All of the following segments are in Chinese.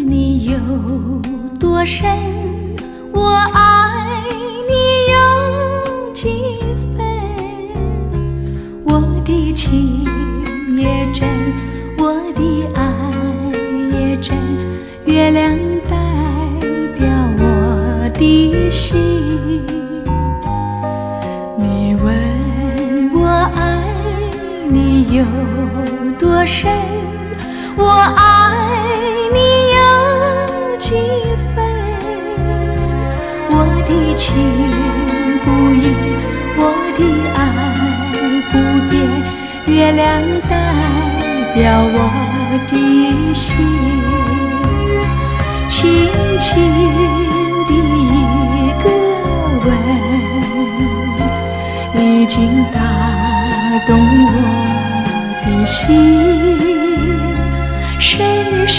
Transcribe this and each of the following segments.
你有多深，我爱你有几分。我的情也真，我的爱也真，月亮代表我的心。你问我爱你有多深，我爱你有几分。我的情不移，我的爱不变，月亮代表我的心。轻轻的一个吻，已经打动我的心。深深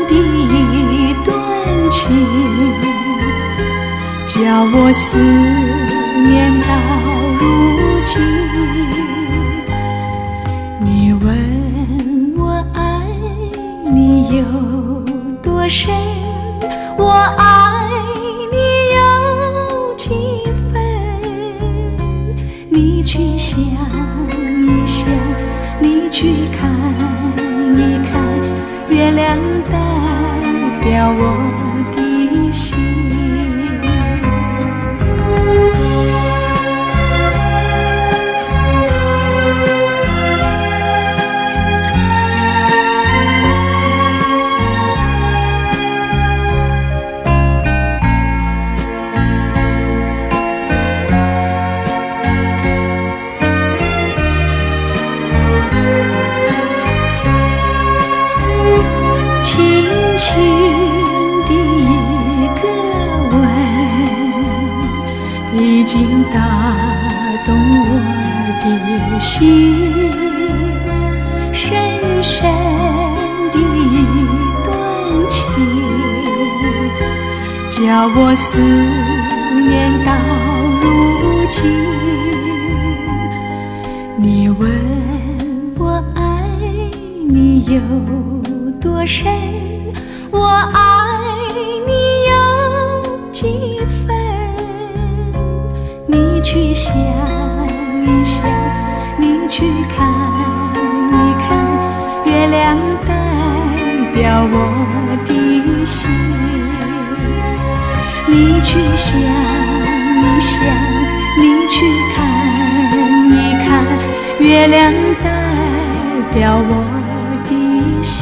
的一段情，叫我思念到如今。你问我爱你有多深，我爱你有几分。你去想一想，你去看一看，月亮代表我的心。已经打动我的心，深深的一段情，叫我思念到如今。你问我爱你有多深，我爱你有几分。你去想一想，你去看一看，月亮代表我的心。你去想一想，你去看一看，月亮代表我的心。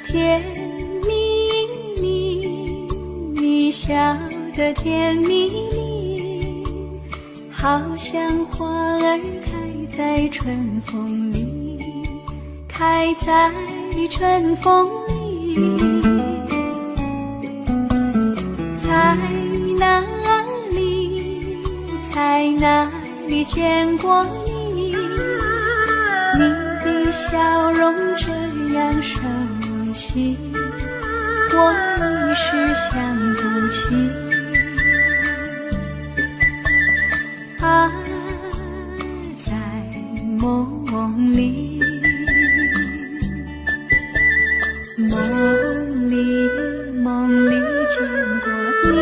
甜蜜蜜，你笑得甜蜜蜜，好像花儿开在春风里，开在春风里。在哪里，在哪里见过你？你的笑容这样熟悉，我一时想不起。啊，在梦里，梦里见过你，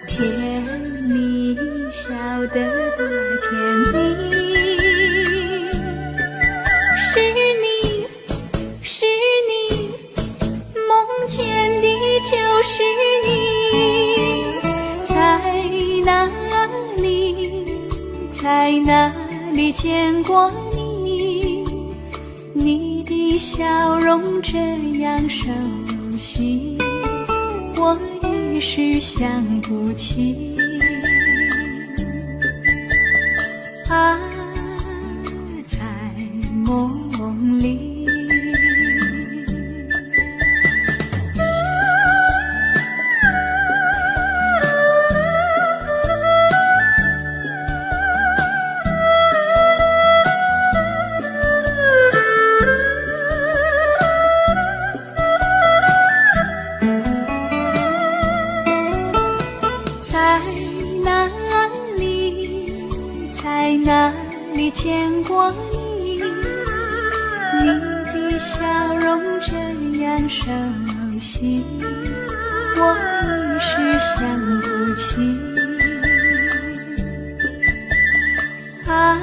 甜蜜笑得多甜蜜。就是你，在哪里，在哪里见过你？你的笑容这样熟悉，我一时想不起。啊，在梦里。哪里见过你？你的笑容这样熟悉，我一时想不起。啊，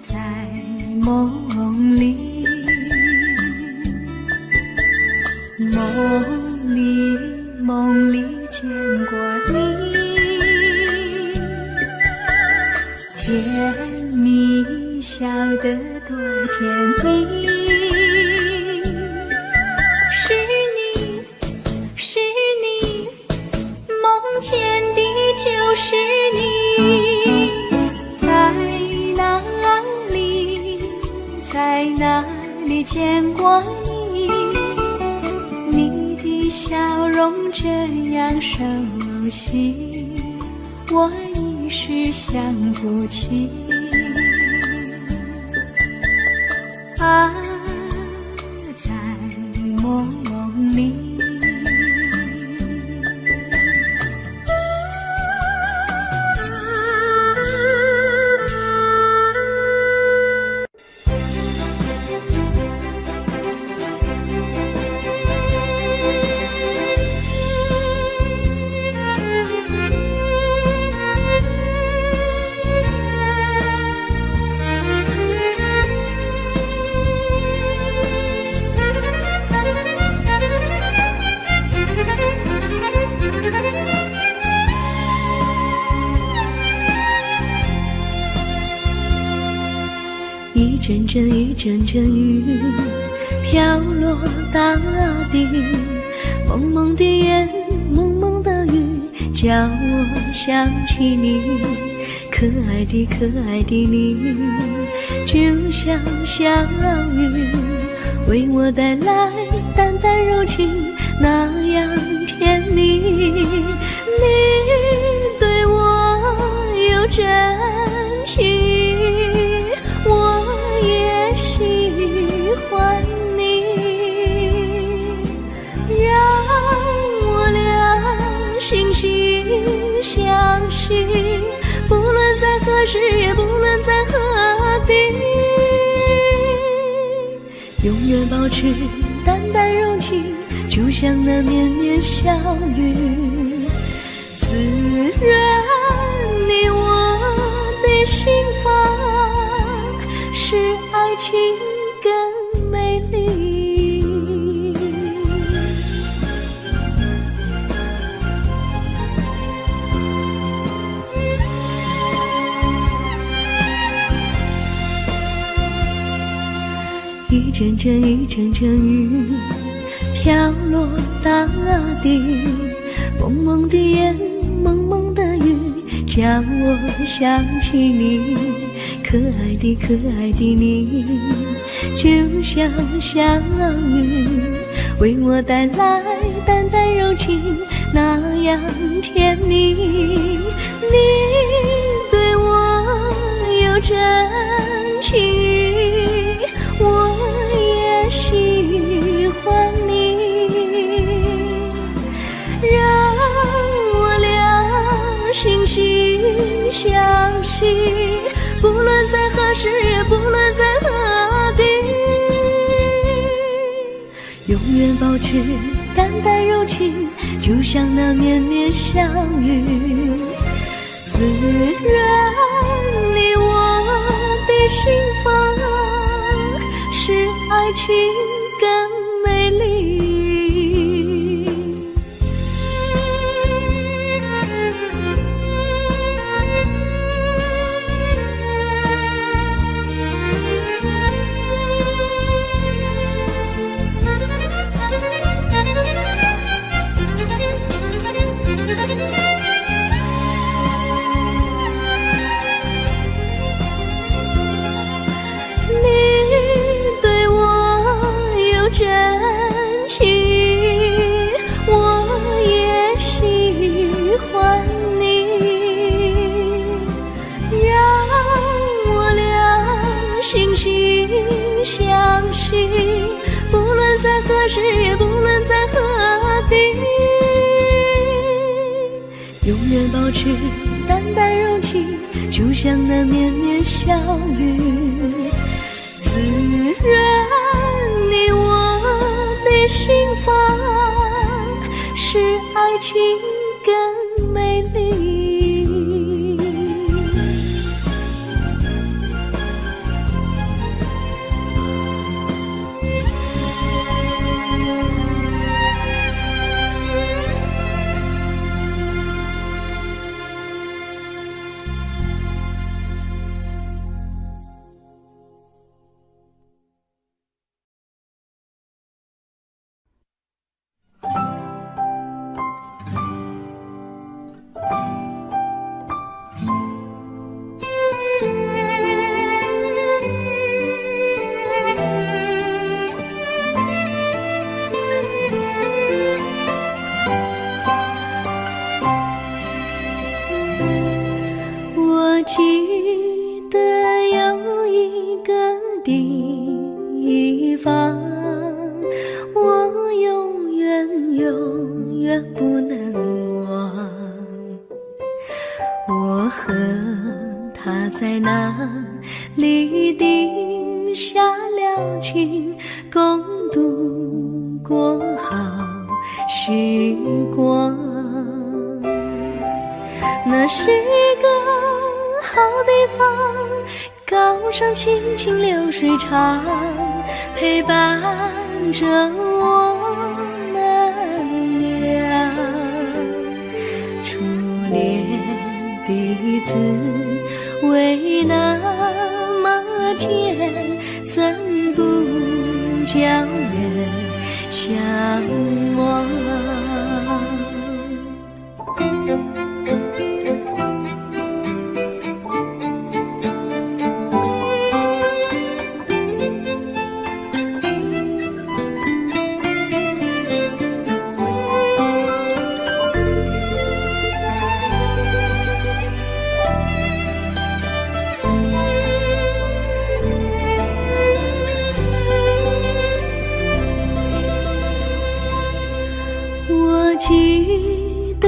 在梦里，梦里见过你，甜蜜笑得多甜蜜。是你，梦见的就是你。在哪里见过你？你的笑容这样熟悉，我一时想不起。啊，在梦里。一阵阵雨飘落大地，蒙蒙的烟，蒙蒙的雨，叫我想起你。可爱的你，就像小雨，为我带来淡淡柔情，那样甜蜜。你对我有真情，我也喜欢你，让我俩惺惺相惜，不论在何时，也不论在何地，永远保持淡淡柔情，就像那绵绵小雨，滋润你我的心房，使爱情更美丽。一阵阵雨飘落大地，蒙蒙的烟，蒙蒙的雨，叫我想起你。可爱的你，就像小雨，为我带来淡淡柔情，那样甜蜜。你对我有真情，我也喜欢你，让我俩惺惺相惜，不论在何时，也不论在何地，永远保持淡淡柔情，就像那绵绵小雨，滋润你我的心房，使爱情更美丽。真情，我也喜欢你，让我俩惺惺相惜，不论在何时，也不论在何地，永远保持淡淡柔情，就像那绵绵小雨，滋润你我的心房，使爱情更美丽。记得有一个地方，我永远不能忘。我和他在那里定下了情，共度过好时光。那是个好地方，高山青青流水长，陪伴着我们俩。初恋第一次为那么甜，怎不叫人向往？我记得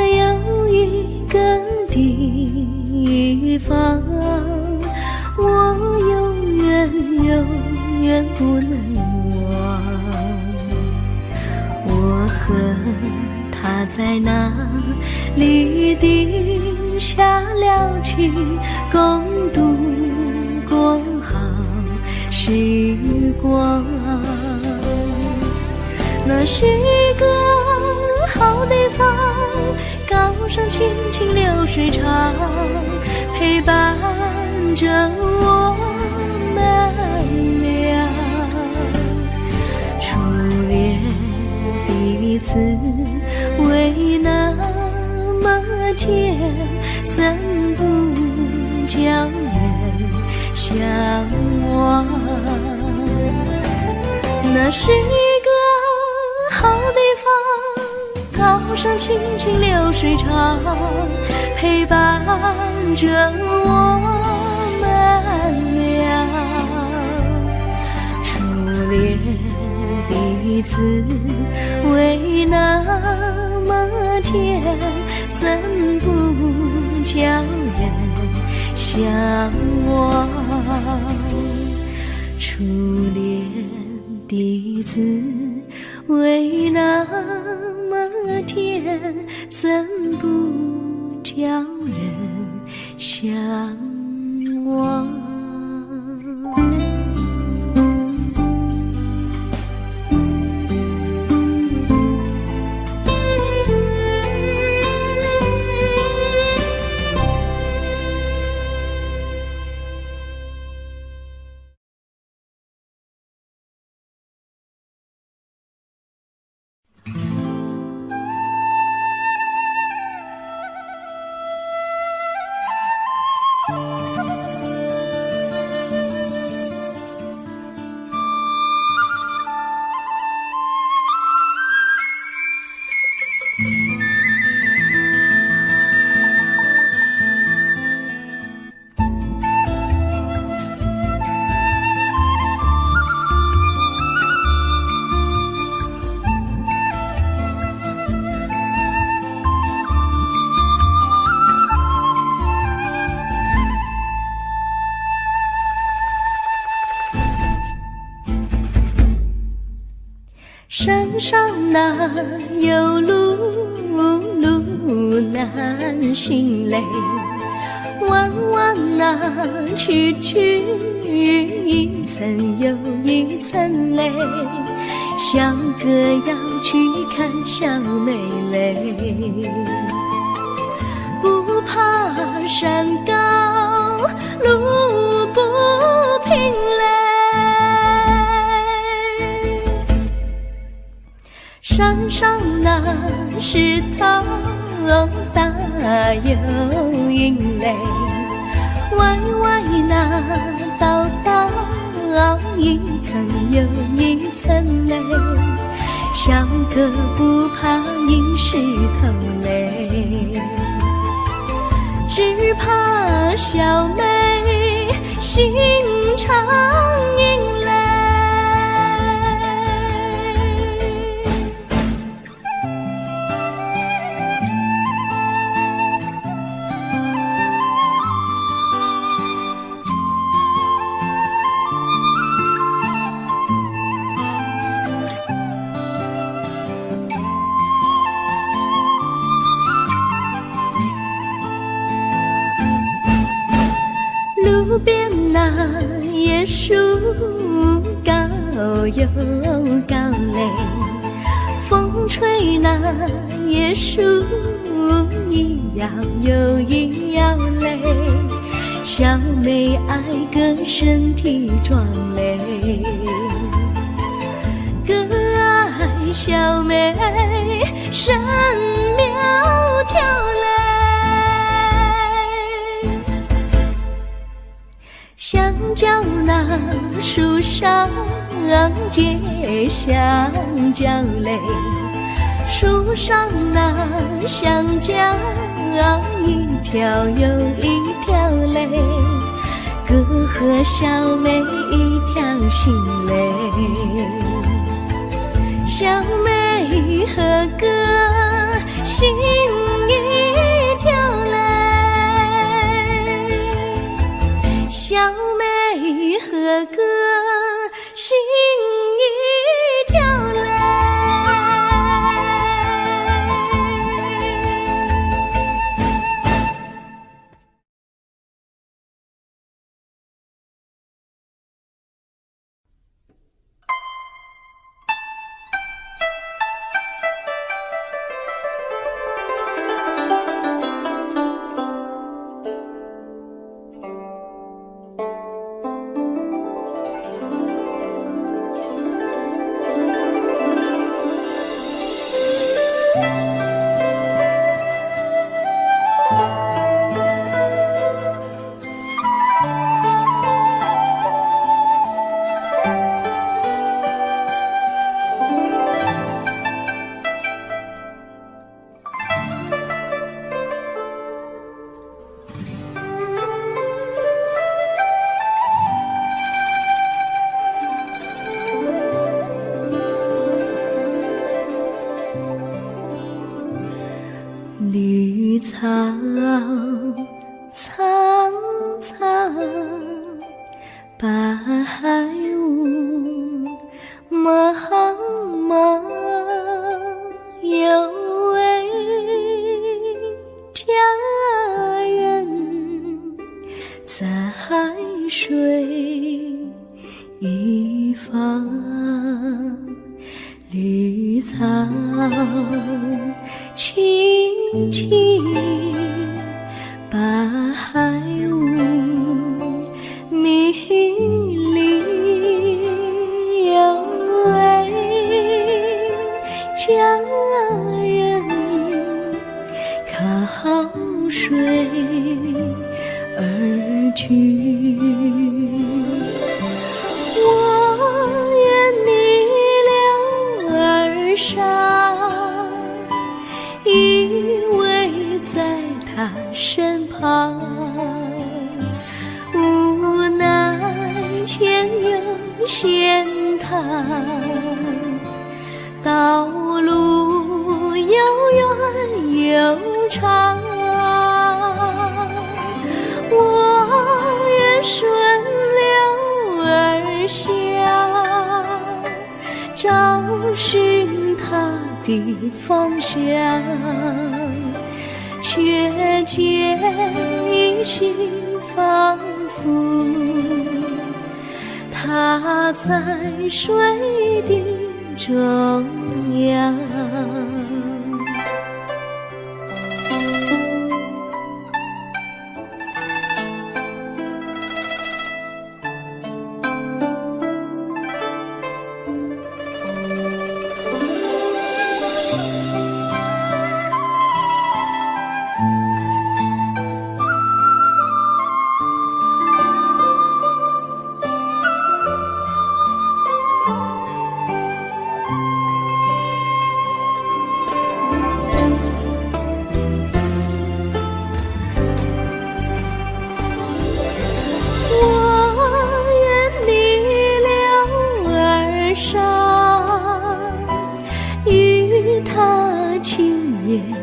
有一个地方，我永远不能忘。我和他在那里定下了情，共度过好时光。那是个好地方，高山青青流水长，陪伴着我们俩。初恋第一次为那么甜，怎不叫人向往？那是好地方，高山青青流水长，陪伴着我们俩。初恋第一次为那么甜，怎不叫人向往？初恋第一次为那么甜，怎不叫人向往？山上哪有路，路难行嘞，弯弯哪曲曲，一层又一层嘞，小哥要去看小妹嘞，不怕山高路不平嘞，山上那石头大又硬嘞，歪歪那道道一层又一层嘞，小哥不怕硬石头嘞，只怕小妹心肠硬嘞。路边那椰树高又高嘞，风吹那椰树一摇又一摇嘞，小妹爱个身体壮嘞，哥爱小妹身苗条嘞，香蕉那树上结香蕉嘞，树上那香蕉一条又一条嘞，哥和小妹一条心嘞，小妹和哥心一条嘞，小妹和哥心一条嘞。绿草苍苍，白雾茫茫，有位佳人在水一方，绿草青青，白雾迷离，有位佳人靠水而居，我愿逆流而上，依偎在他身旁，无奈前有险滩，道路又远又长，我愿顺流而下，找寻的方向，却见依稀仿佛它在水的中央。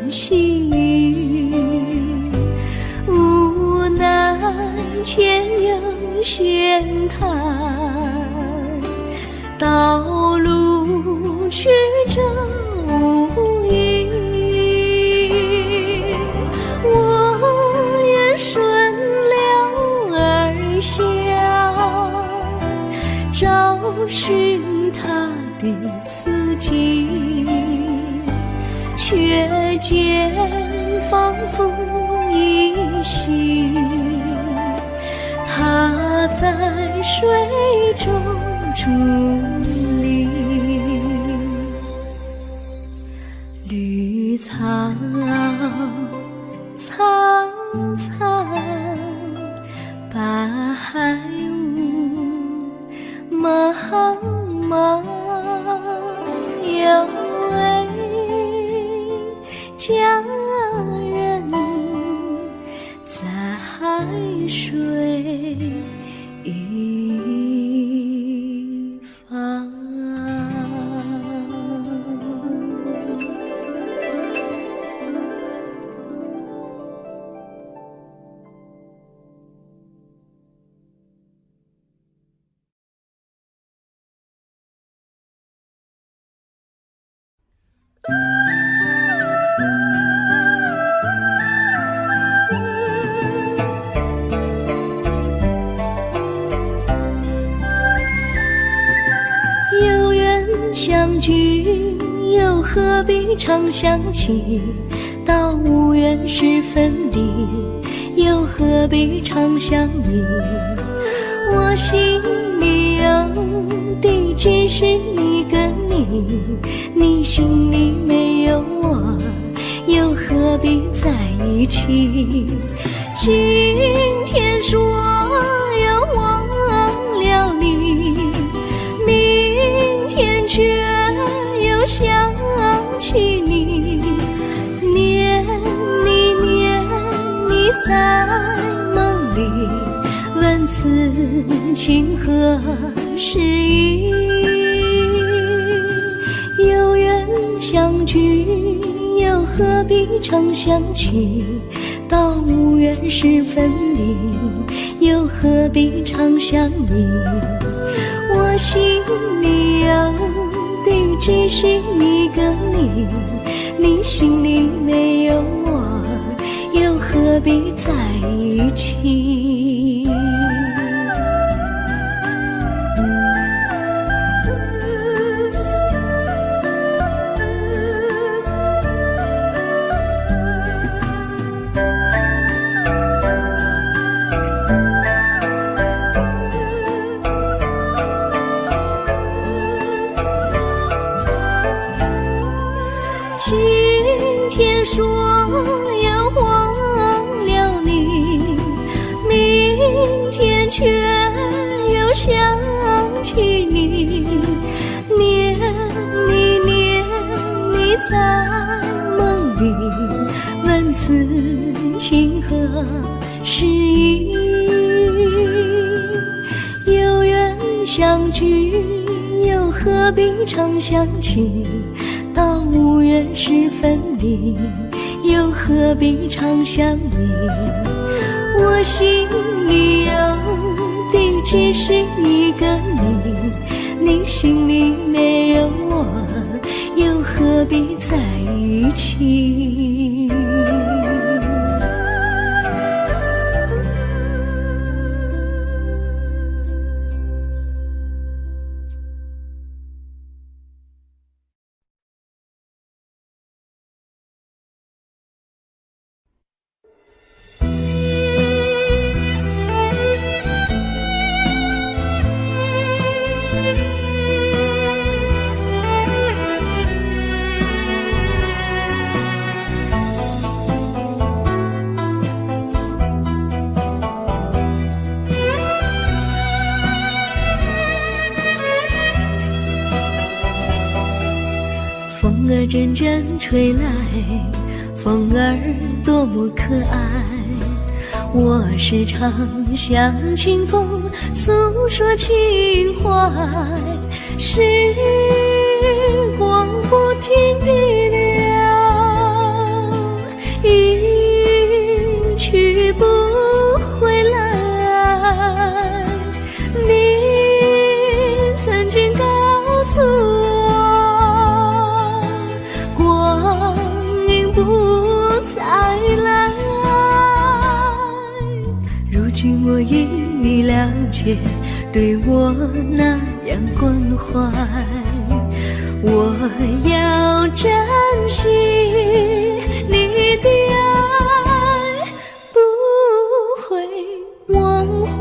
细雨无奈前有险滩，道路曲折无依，我愿顺流而下，找寻他的足迹，却见仿佛依稀，它在水中伫立。绿草苍苍，白雾茫茫，有位佳人在水一方。有缘相聚，又何必常想起？到无缘时分离，又何必常想你？我心里有的只是一个你，你心里没有我，又何必在一起？今天说要忘了你，明天却又想起你，念你念你在梦里，问此情何时已？有缘相聚，又何必常想起？到无缘时分离，又何必常想你？我心里有的只是一个你，你心里没有我，又何必在一起？今天说要忘了你，明天却又想起你，念你念你在梦里，问此情何时已？有缘相聚，又何必常想起？到无缘时分离，又何必常想你？我心里有的只是一个你，你心里没有我，又何必在一起？风儿阵阵吹来，风儿多么可爱。我时常向清风诉说情怀，时光不停地流，一去不回来。你曾经告诉我，光阴不再来。如今我已了解，对我那样关怀，我要珍惜你的爱，不会忘怀。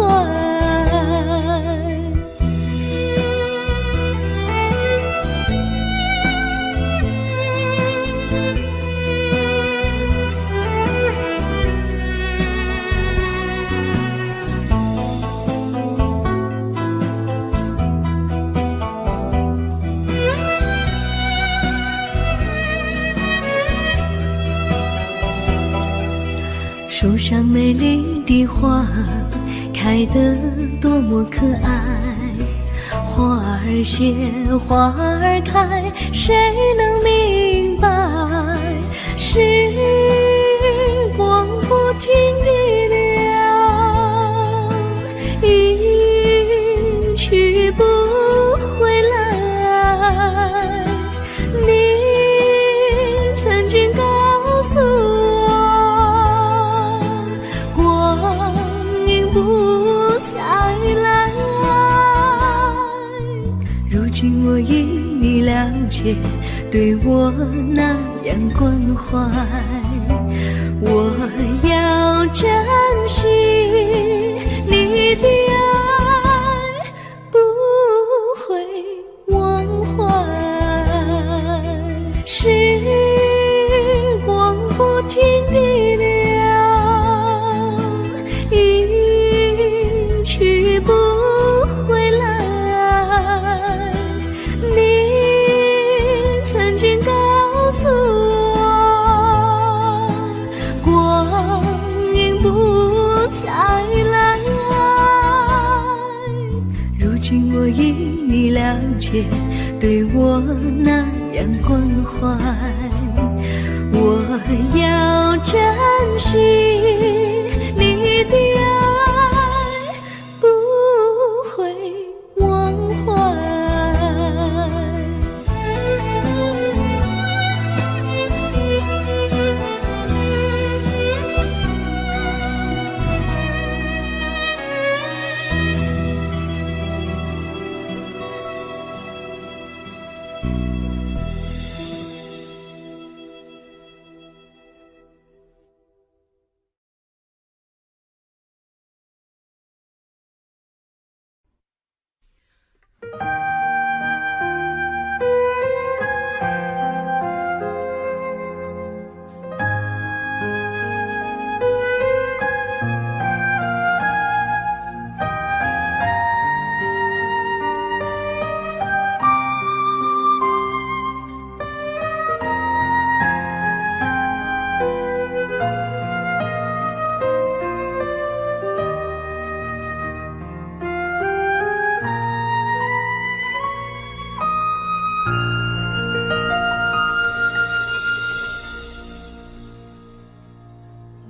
树上美丽的花开得多么可爱，花儿谢，花儿开，谁能明白？时光不停地流，一去不回来。你曾经告诉我，不再来。如今我已了解，对我那样关怀，我要珍惜你的爱，不会忘怀。时光不停地流，去不回来。你曾经告诉我，光阴不再来。如今我已了解，对我那样关怀，我要珍惜你的爱，不会忘怀。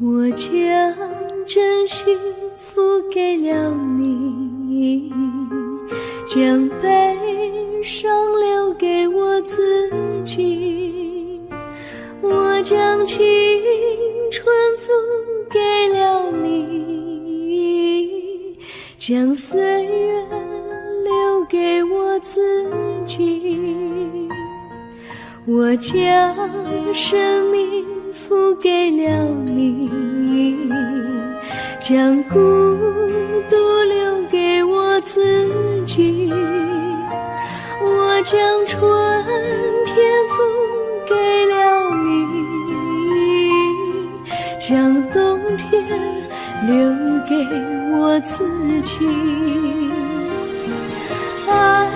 我将真心付给了你，将悲伤留给我自己。将青春付给了你，将岁月留给我自己。我将生命付给了你，将孤独留给我自己。我将春天付给了你，将冬天留给我自己。爱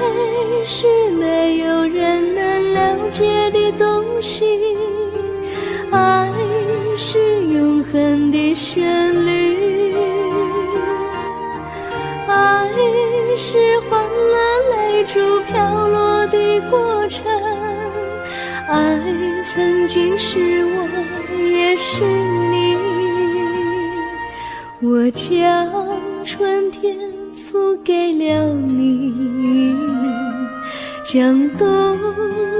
是没有人能了解的东西，爱是永恒的旋律，爱是换了泪珠飘落的过程，爱曾经是我也是你。我将春天付给了你，将冬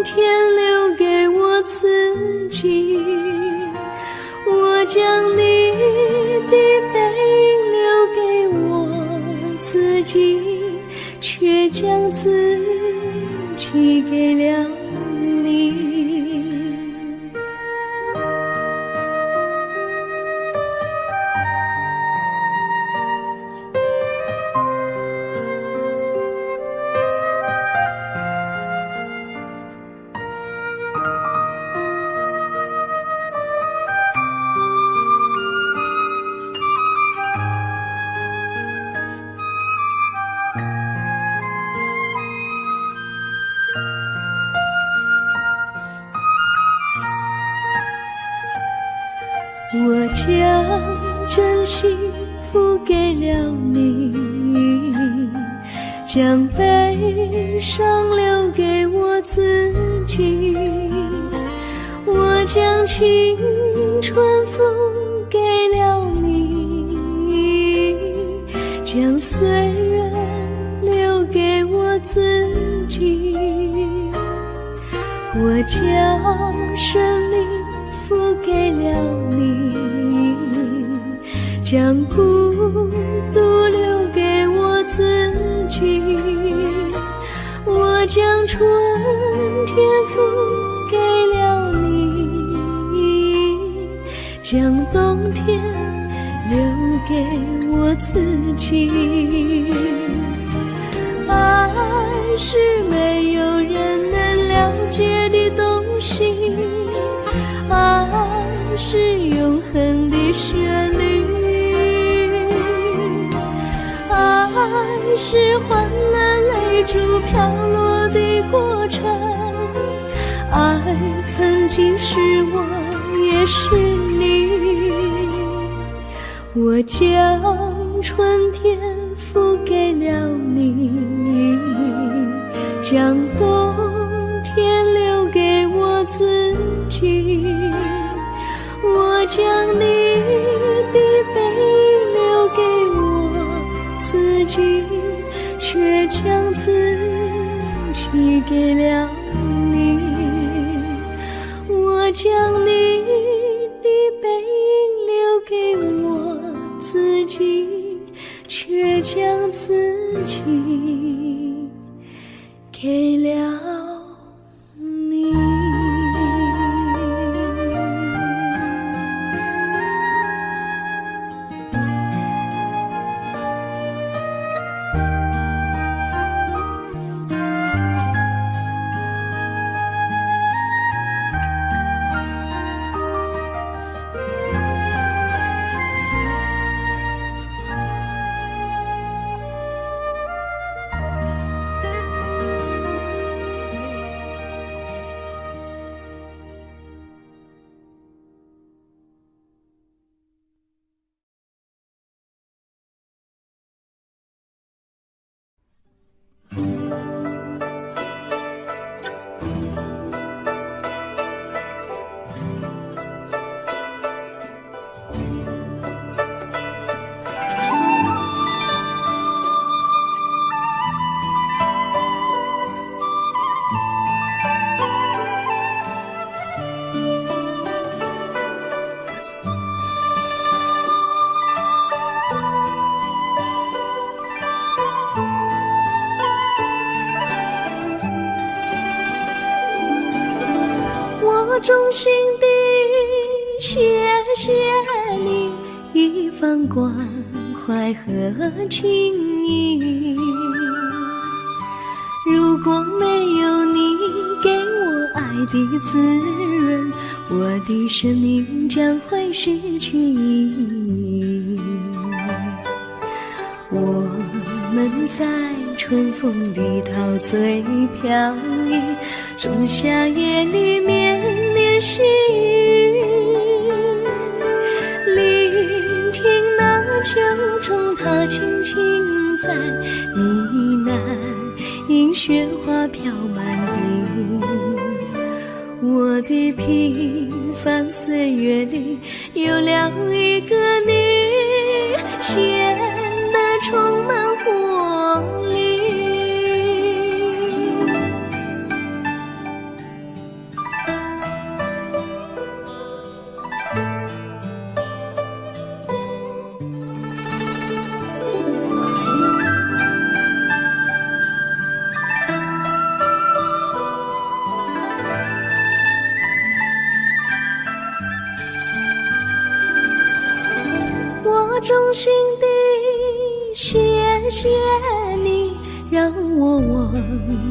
天留给我自己。我将你的背影留给我自己，却将自己给了你。我将真心付给了你，将悲伤留给我自己。我将青春付给了你，将岁月留给我自己。我将生命付给了你，将孤独留给我自己。我将春天付给了你，将冬天留给我自己。爱是没有人能了解的东西，爱是永恒的旋律，爱是换了泪珠飘落的过程，爱曾经是我也是你。我将春天付给了你，将冬天留给我自己。我将你的背影留给我自己，却将自己给了你。我将你的背影留给我自己，却将自己给了你。衷心地谢谢你一番关怀和情谊，如果没有你给我爱的滋润，我的生命将会失去意义。我们在春风里陶醉飘逸，仲夏夜里绵绵细雨，聆听那秋虫它轻轻在呢喃，因雪花飘满地。我的平凡岁月里有了一个你，显得充满活力。我衷心地谢谢你，让我忘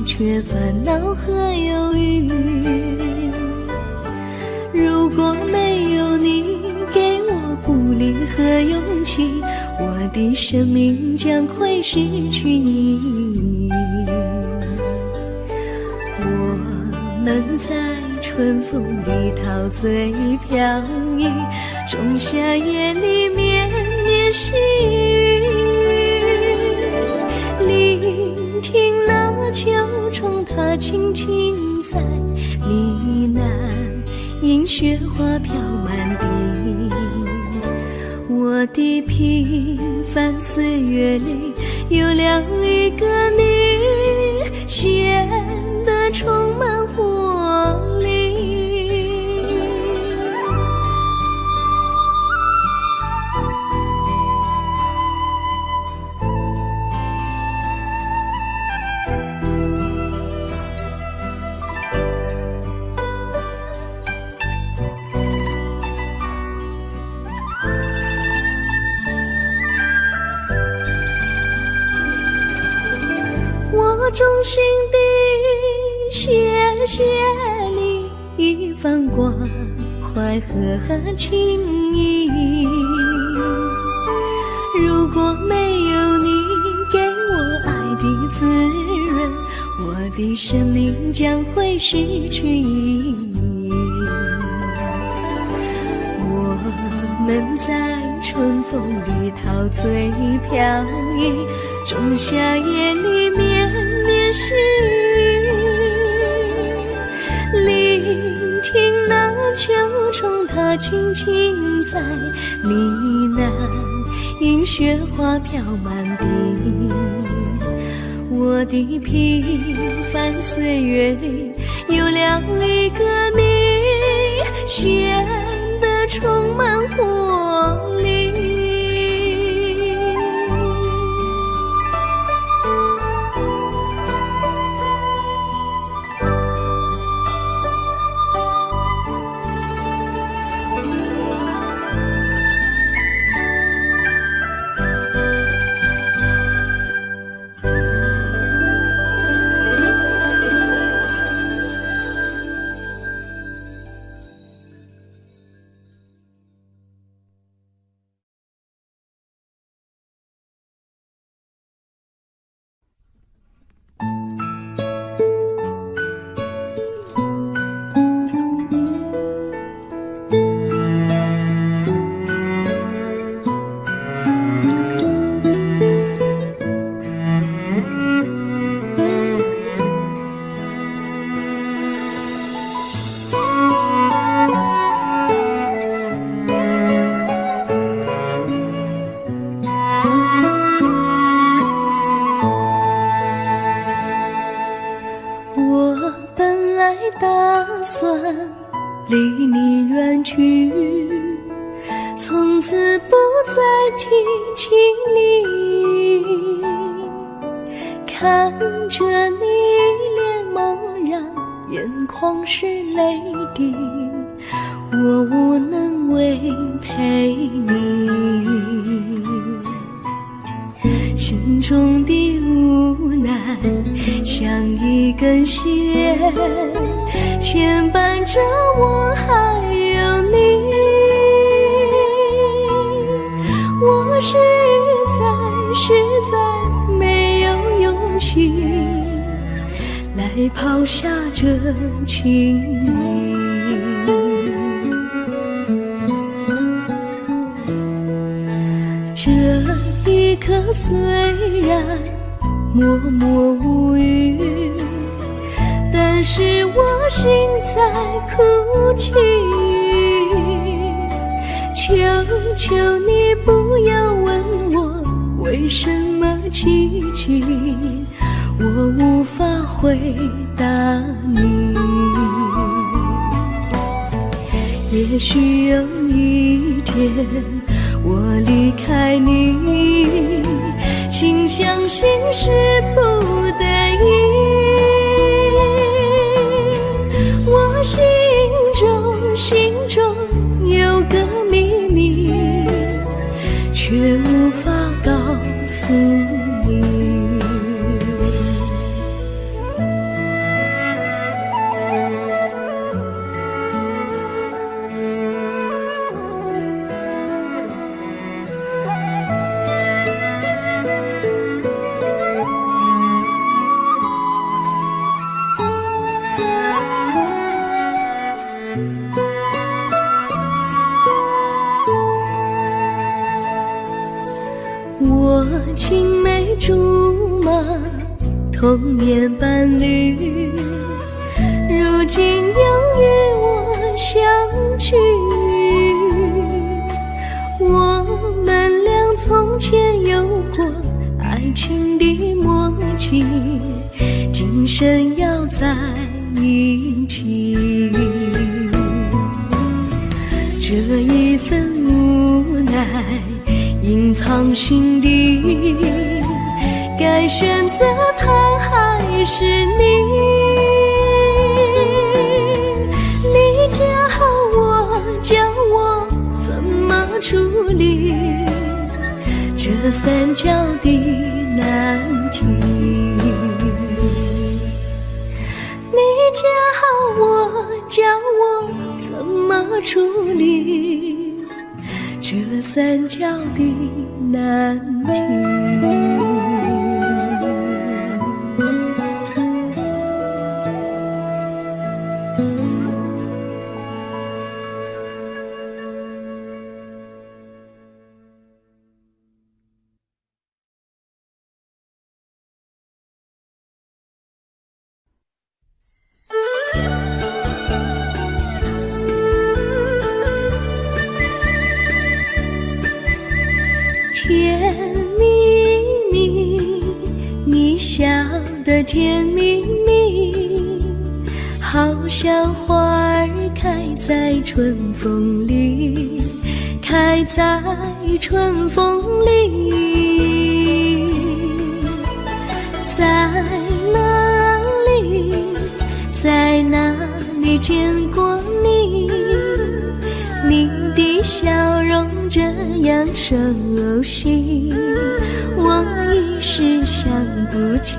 却烦恼和忧郁。如果没有你给我鼓励和勇气，我的生命将会失去意义。我们在春风里陶醉飘逸，仲夏夜里绵绵细雨，聆听那秋虫它轻轻在呢喃，因雪花飘满地。我的平凡岁月里有了一个你，显得充满活力。我衷心地谢谢你一番关怀和情谊，如果没有你给我爱的滋润，我的生命将会失去意义。我们在春风里陶醉飘逸，仲夏夜里绵绵细雨，聆听那秋虫它轻轻在呢喃，因雪花飘满地。我的平凡岁月里有了一个你，显得充满活力。离你远去，从此不再提起你。看着你脸茫然眼眶是泪滴，我无能为陪你。心中的无奈像一根线，牵绊着我还有你。我实在没有勇气来抛下这情谊。这一刻虽然默默无语，但是我心在哭泣。求求你不要问我为什么寂静，我无法回答你。也许有一天我离开你，心相信是不得已。我心中有个秘密，却无法告诉你。我青梅竹马，童年伴侣，如今又与我相聚。我们俩从前有过爱情的默契，今生要在一起。这一份无奈隐藏心底，该选择他还是你？你教我怎么处理这三角的难题？你教我怎么处理这三角的难题？甜蜜蜜，你笑得甜蜜蜜，好像花儿开在春风里，开在春风里。在哪里，在哪里见过你？你的笑容这样熟悉，我一时想不起。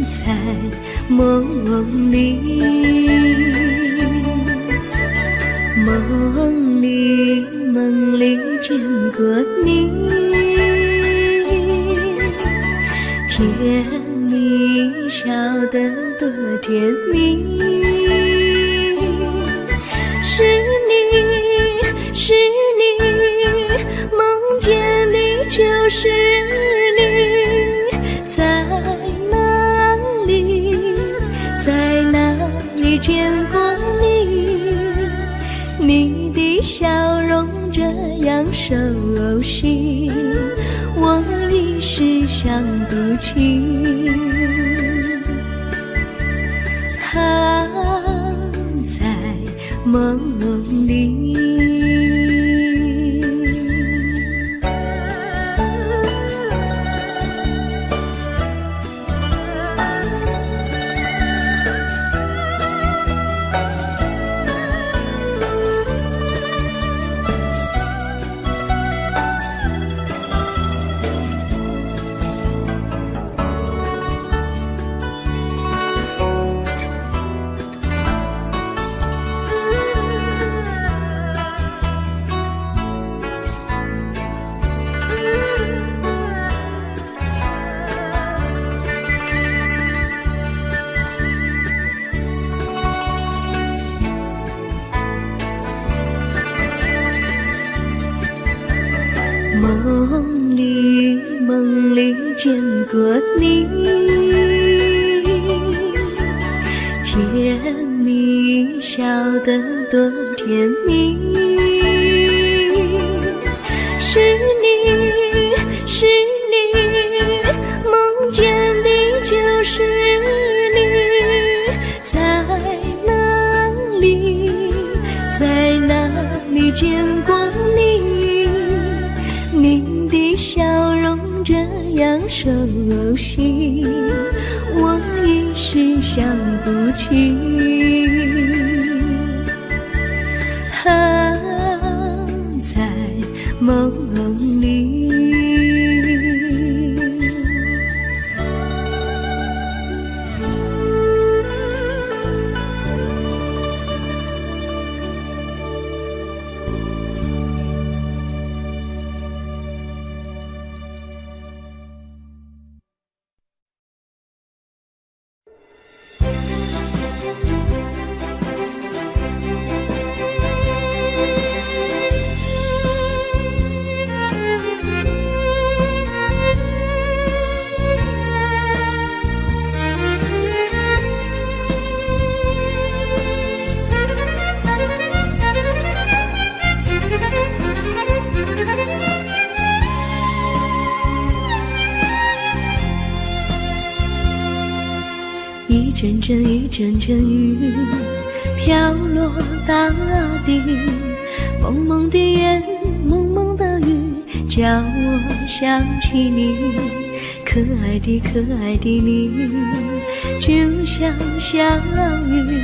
在梦里，梦里见过你，甜蜜笑得多甜蜜。是你，梦见你就是你，在哪里见过你？你的笑容这样熟悉，我一时想不起。在梦里。梦里见过你，甜蜜笑得多甜蜜。是你，是你，梦见的就是你，在哪里，在哪里见过你？您的笑容这样熟悉，我一时想不起。在梦里。一阵阵一阵阵雨飘落大地，蒙蒙的烟，蒙蒙的雨，叫我想起你，可爱的可爱的你，就像小雨，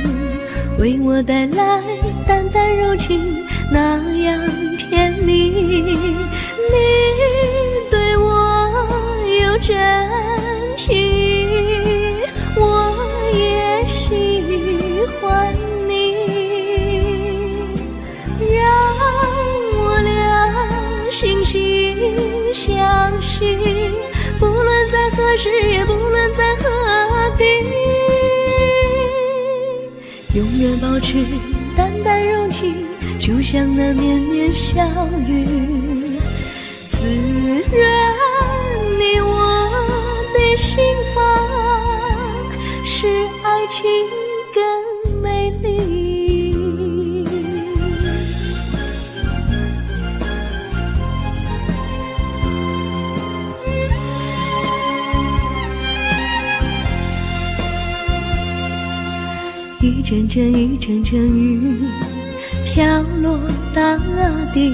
为我带来淡淡柔情，那样甜蜜。你对我有真情，我也喜欢你，让我俩惺惺相惜，不论在何时，也不论在何地，永远保持淡淡柔情，就像那绵绵小雨，滋润你我的心房，使爱情更美丽。一阵阵一阵阵雨飘落大地，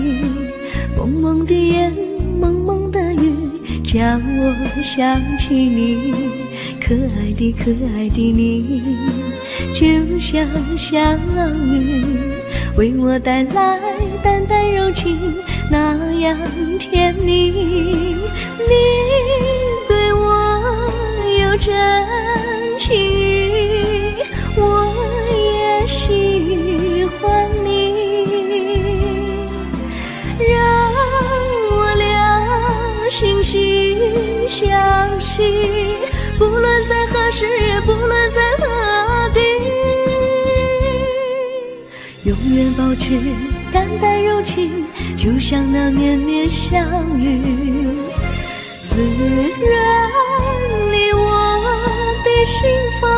蒙蒙的烟，蒙蒙的雨，叫我想起你，可爱的可爱的你，就像小雨，为我带来淡淡柔情，那样甜蜜。你对我有真情，我也喜欢你，让我俩惺惺相惜，不论在何时，也不论在何地，永远保持淡淡柔情，就像那绵绵小雨，滋润你我的心房，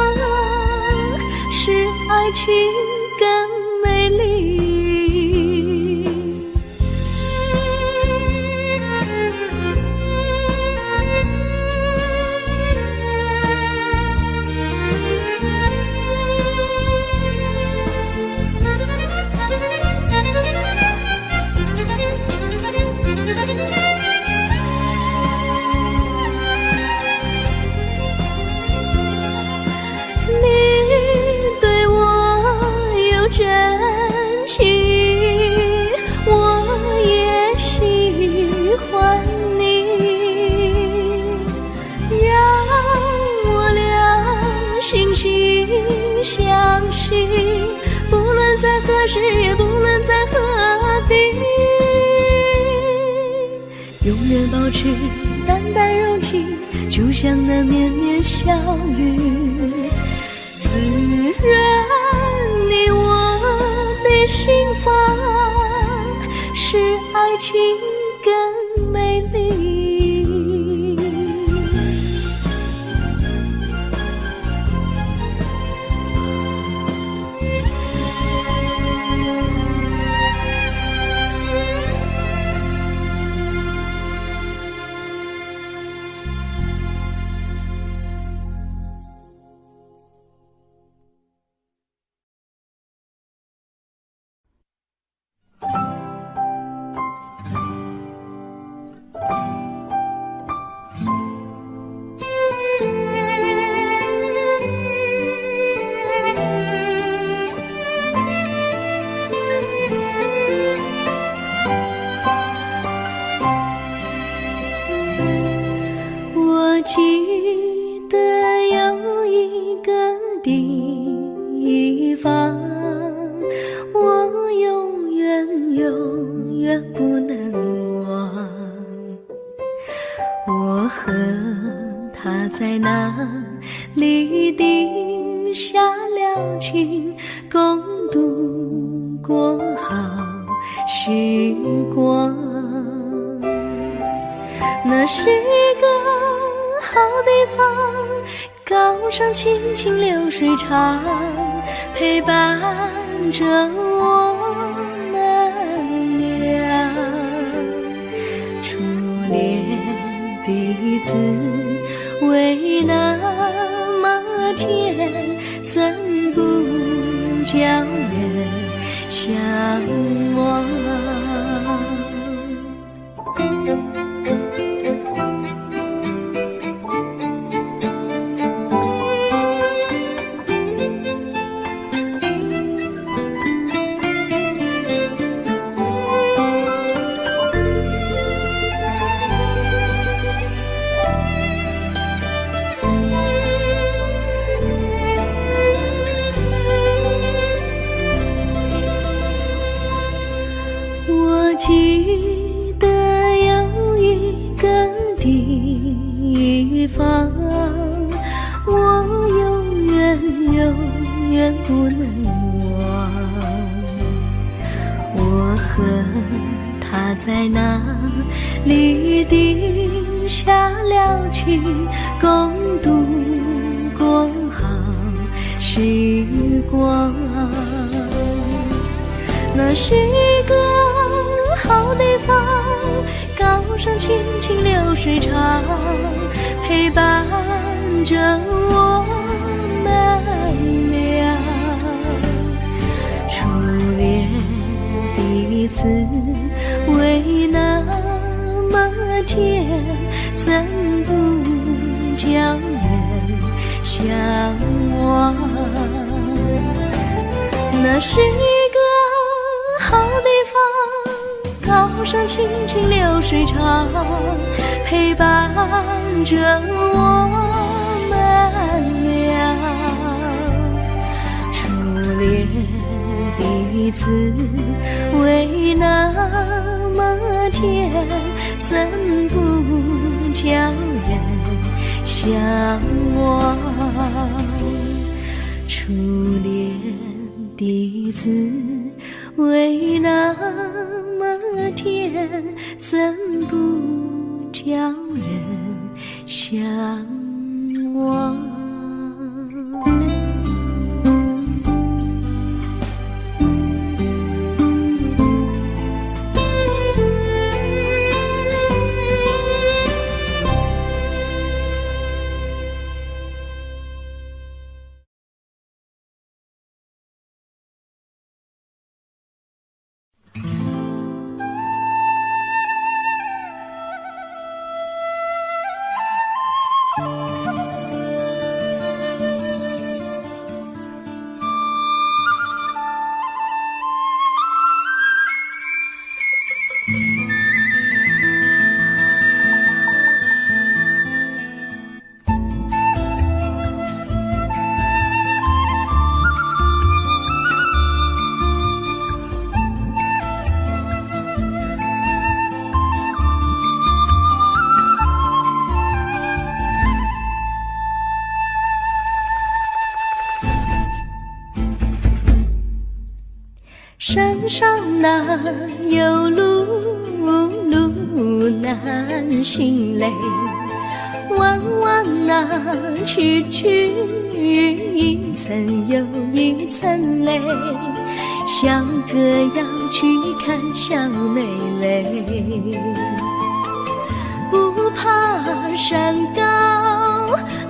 使爱情更美丽。真欢你，让我俩惺惺相惜，不论在何时，也不论在何地，永远保持淡淡柔情，就像那绵绵小雨，滋润你我的心房，使爱情更美丽。记得有一个地方，我永远不能忘。我和他在那里定下了情，共度过好时光。那是个好地方，高山青青流水长，陪伴着我们俩。初恋第一次为那么甜，怎不叫人向往？我记得有一个地方，我永远不能忘。我和他在那里定下了情，共度过好时光。那是个好地方，高山青青流水长，陪伴着我们俩。初恋第一次为那么甜，怎不叫人向往？那是个好地方，高山青青流水长，陪伴着我们俩。初恋第一次为那么甜，怎不叫人向往？初恋第一次为那么甜，怎不叫人向往？上哪有路，路难行嘞。弯弯哪曲曲，一层又一层嘞。小哥要去看小妹嘞，不怕山高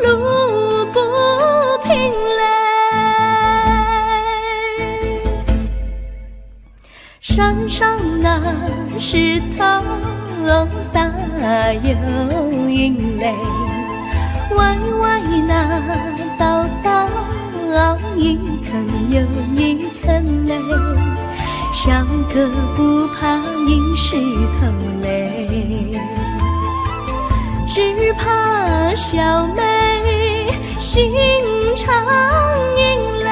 路不平嘞。山上那石头大又硬嘞，歪歪那道道一层又一层嘞。小哥不怕硬石头嘞，只怕小妹心肠硬嘞。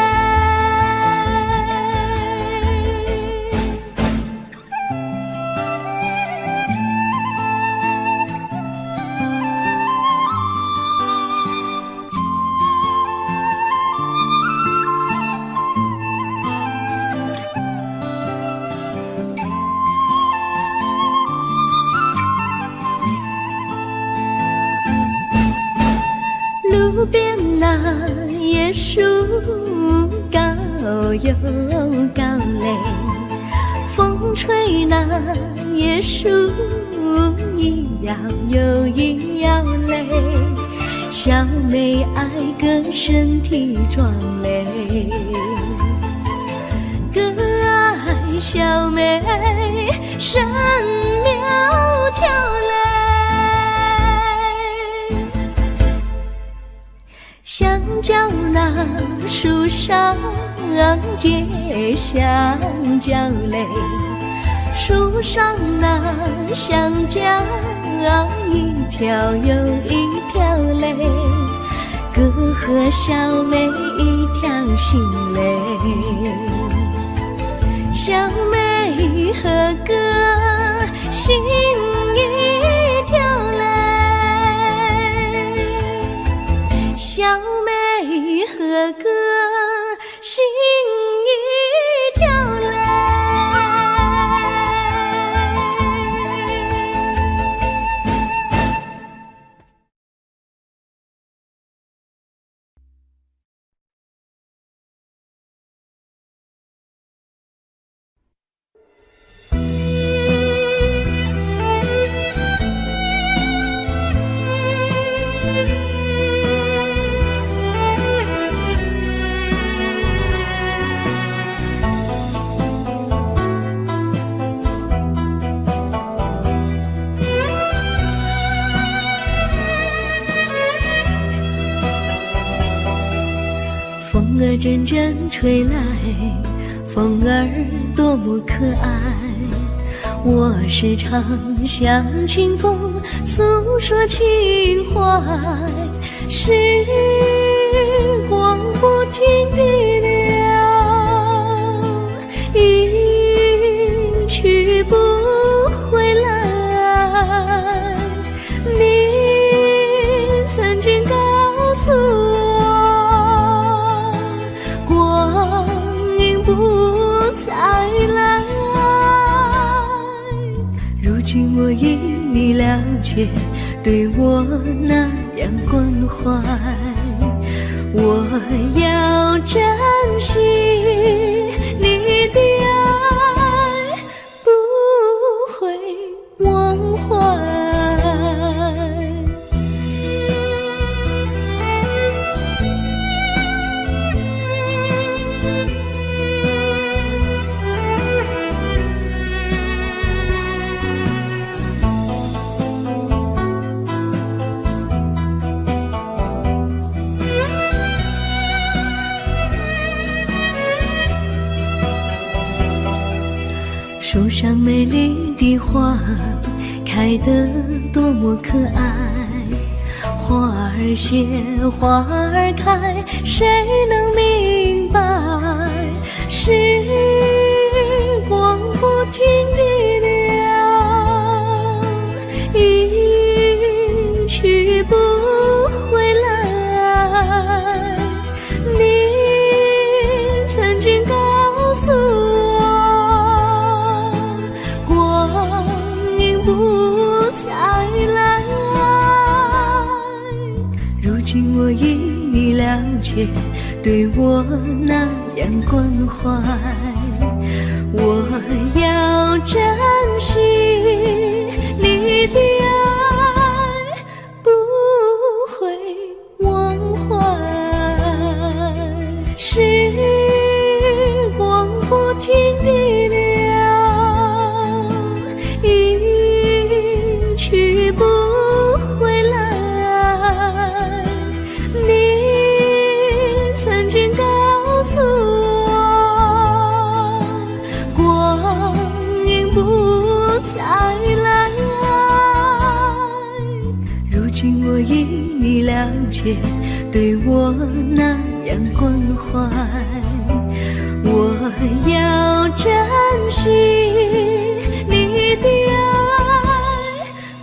路边那椰树高又高嘞，风吹那椰树一摇又一摇嘞。小妹爱个身体壮嘞，哥爱小妹身苗条嘞。香蕉那树上结香蕉嘞，树上那香蕉一条又一条嘞，哥和小妹一条心嘞。小妹和哥心一条嘞，小妹和哥心一条嘞。风儿阵阵吹来，风儿多么可爱。我时常向清风诉说情怀，时光不停地流，一去不回来。你曾经告诉我，光阴不再来。如今我已了解，对我那样关怀，我要珍惜你的爱，不会忘怀。树上美丽的花开得多么可爱，花儿谢，花儿开，谁能明白？时光不停地流，一去不回来。你曾经告诉我，今我已了解，对我那样关怀，我要珍惜你的爱，不会忘怀。时光不停地流，一去不回来。你曾经告诉我，光阴不再来。如今我已了解，对我那样关怀，我要珍惜你的爱，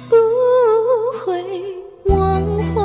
不会忘怀。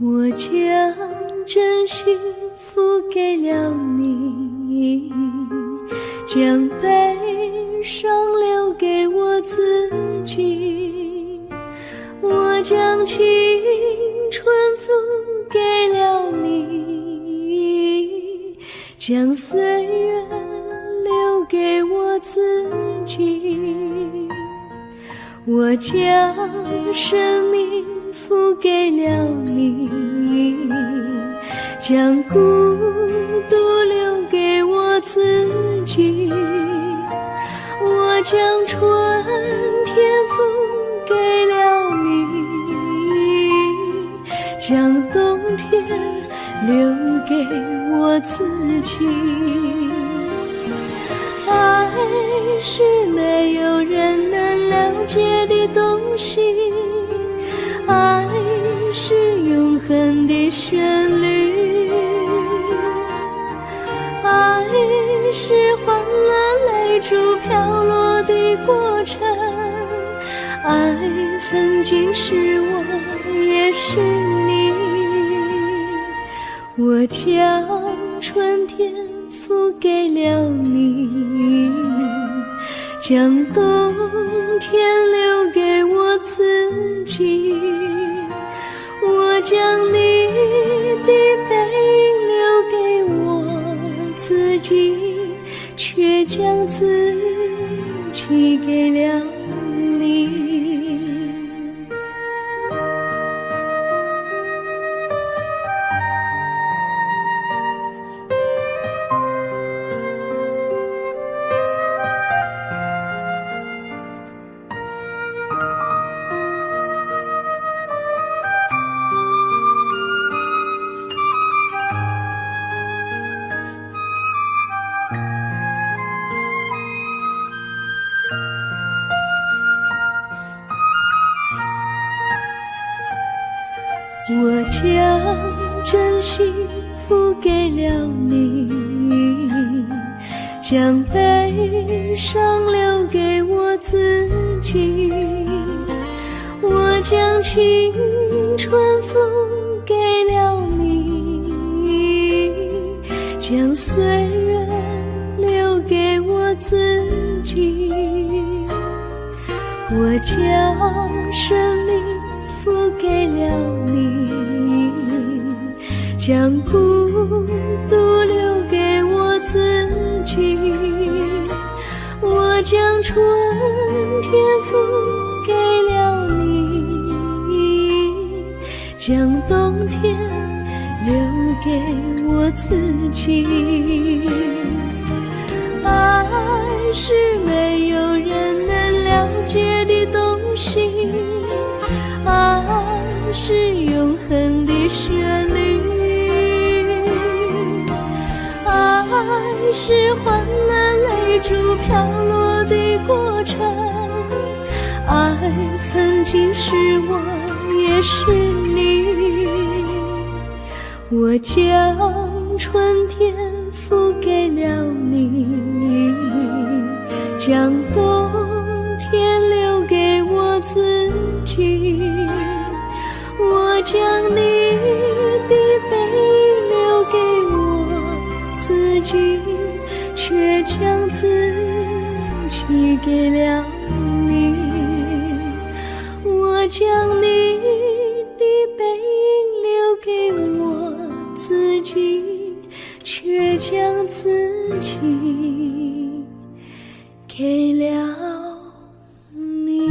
我将真心付给了你，将悲伤留给我自己。我将青春付给了你，将岁月留给我自己。我将生命付给了你，将孤独留给我自己。我将春天付给了你，将冬天留给我自己。爱是没有人能了解的东西，爱是永恒的旋律，爱是换了泪珠飘落的过程，爱曾经是我也是你。我将春天付给了你，将冬天留给我自己。我将你的背影留给我自己，却将自己给了你。我将真心付给了你，将悲伤留给我自己。我将青春付给了你，将岁月留给我自己。我将生命付给了你，将孤独留给我自己。我将春天付给了你，将冬天留给我自己。爱是没有人能了解的东西，爱是永恒的旋律，爱是换了泪珠飘落的过程，爱曾经是我也是你。我将春天付给了你，将冬天留给我自己。我将你的背影留给我自己，却将自己给了你。我将你的背影留给我自己，却将自己给了你。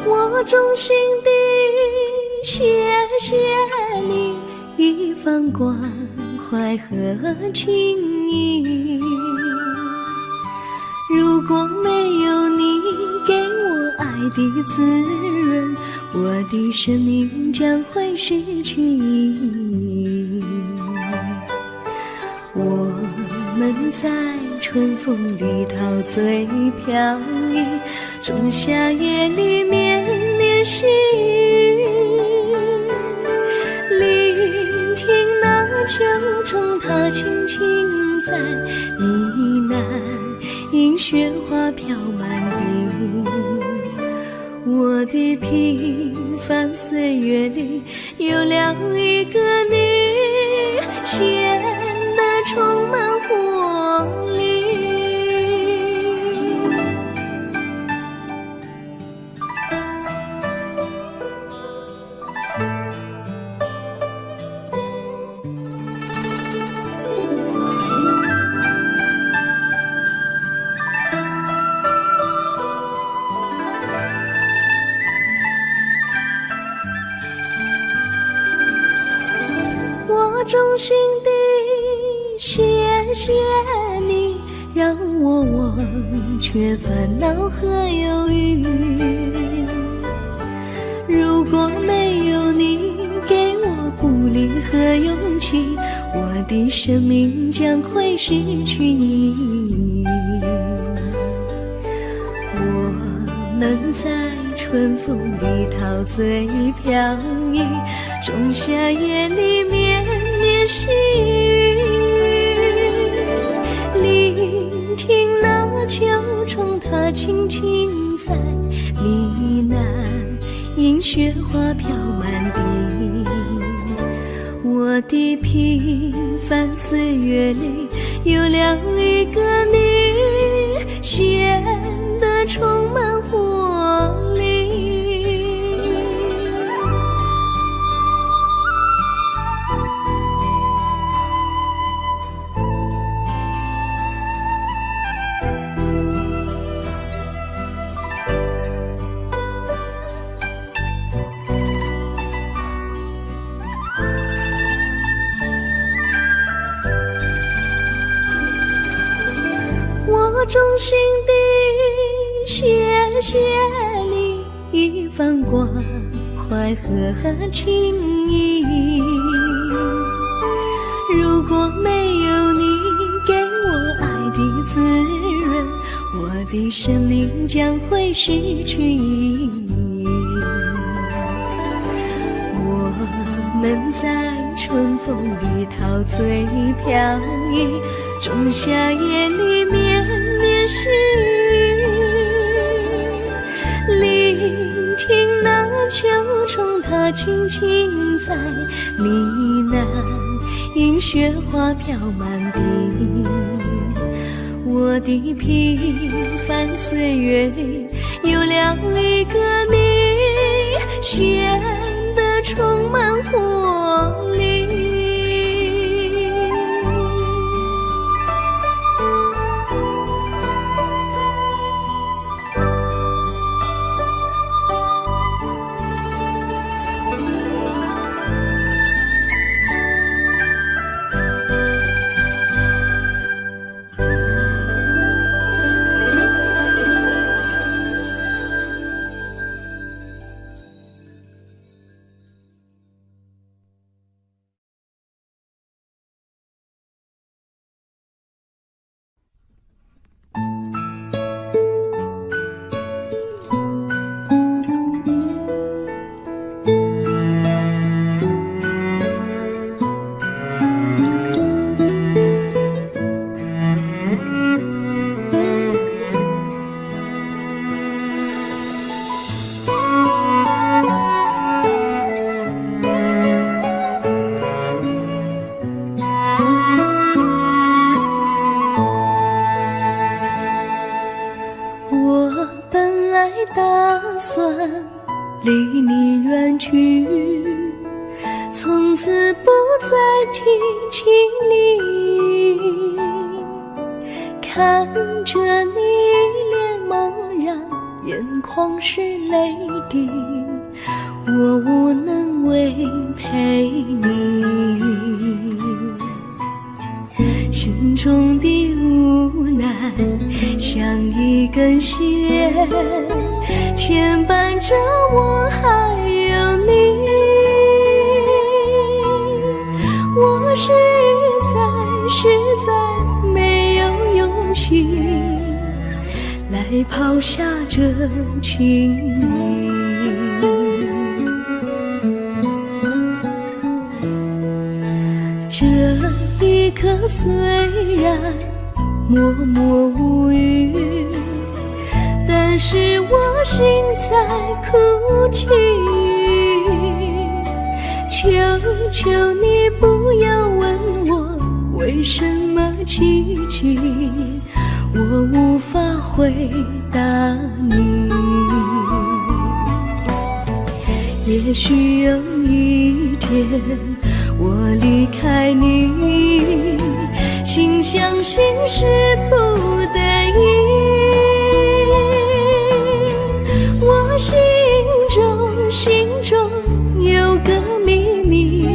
我衷心地谢谢你一番关怀和情谊，如果没有你给我爱的滋润，我的生命将会失去意义。我们在春风里陶醉飘逸，仲夏夜里绵绵细雨，聆听那秋虫它轻轻在呢喃，因雪花飘满地。我的平凡岁月里有了一个你，显得充满活力。我衷心地谢谢你，让我忘却烦恼和忧郁。如果没有你给我鼓励和勇气，我的生命将会失去意义。我能在春风里陶醉飘逸，仲夏夜里绵绵细雨，聆听那秋虫它轻轻在呢喃，因雪花飘满地。我的平凡岁月里有了一个你，显得充满活力。衷心地谢谢你一番关怀和情谊。如果没有你给我爱的滋润，我的生命将会失去意义。我们在春风里陶醉飘逸，仲夏夜里绵绵细雨，聆听那秋虫它轻轻在呢喃，迎雪花飘满地。我的平凡岁月里有了一个你，显得充满活力。离你远去，从此不再提起你。看着你一脸茫然，眼眶是泪滴，我无能为陪你。心中的无奈像一根线，牵绊着我还有你。我实在没有勇气来抛下这情谊。这一刻虽然默默无语，但是我心在哭泣。求求你不要问我为什么奇迹，我无法回答你。也许有一天我离开你，心相信是不得已。我心中有个秘密，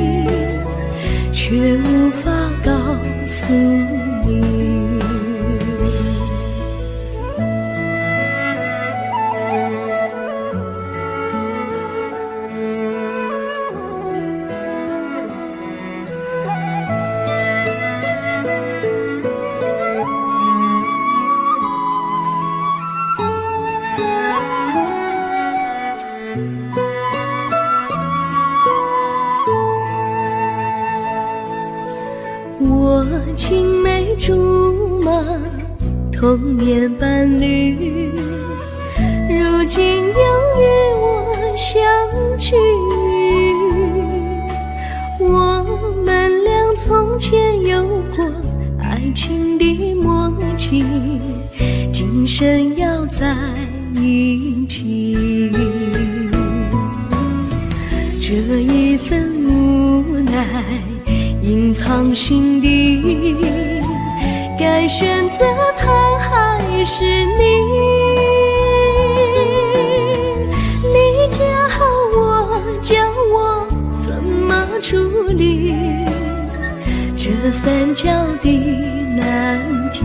却无法告诉你。我青梅竹马，童年伴侣，如今又与我相聚。我们俩从前有过爱情的默契，今生要在一起。这一份无奈隐藏心底，该选择他还是你？你教我怎么处理这三角的难题。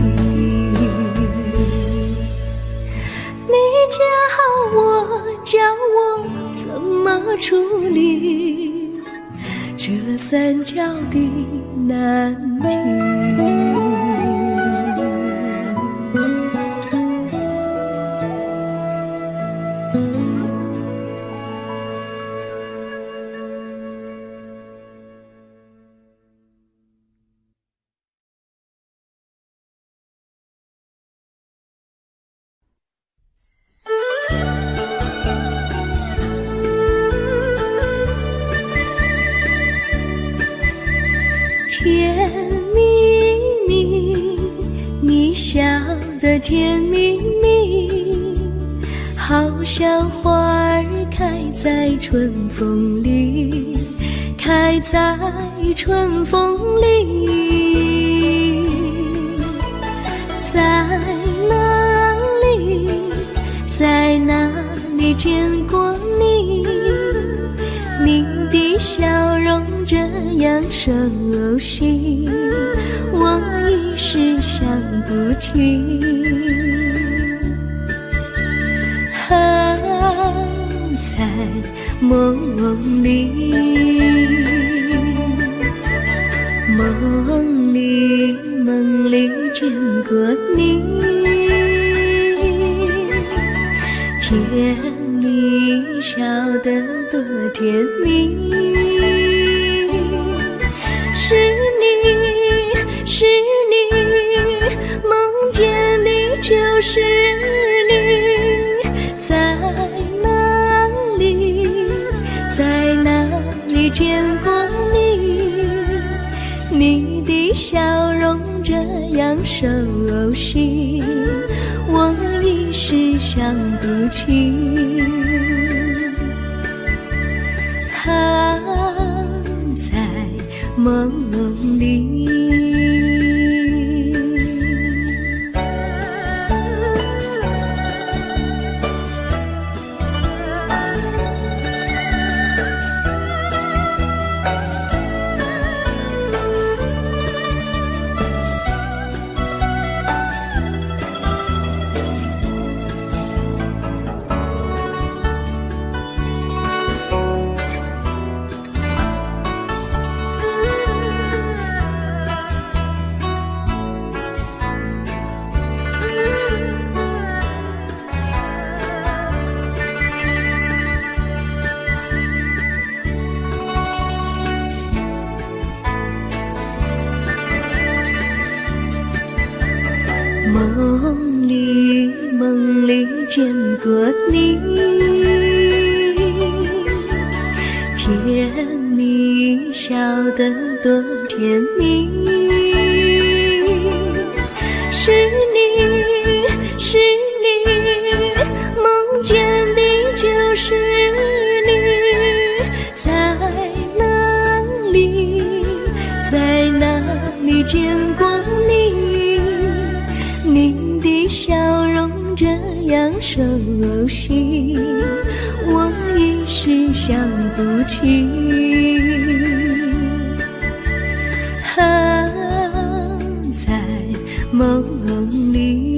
三角的难题。甜蜜蜜，你笑得甜蜜蜜，好像花儿开在春风里，开在春风里。在哪里，在哪里见过你？你的笑容这样熟悉，我一时想不起。在梦里，梦里见过你，甜蜜笑得多甜蜜。是你，是你，梦见你就是你。在哪里，在哪里见过你？你的笑容这样熟悉，我一时想不起。在梦里。梦里见过你，甜蜜笑得多甜蜜。是你，是你，梦见的就是你。在哪里，在哪里见过你？你的笑容这样熟悉，我一时想不起。在梦里。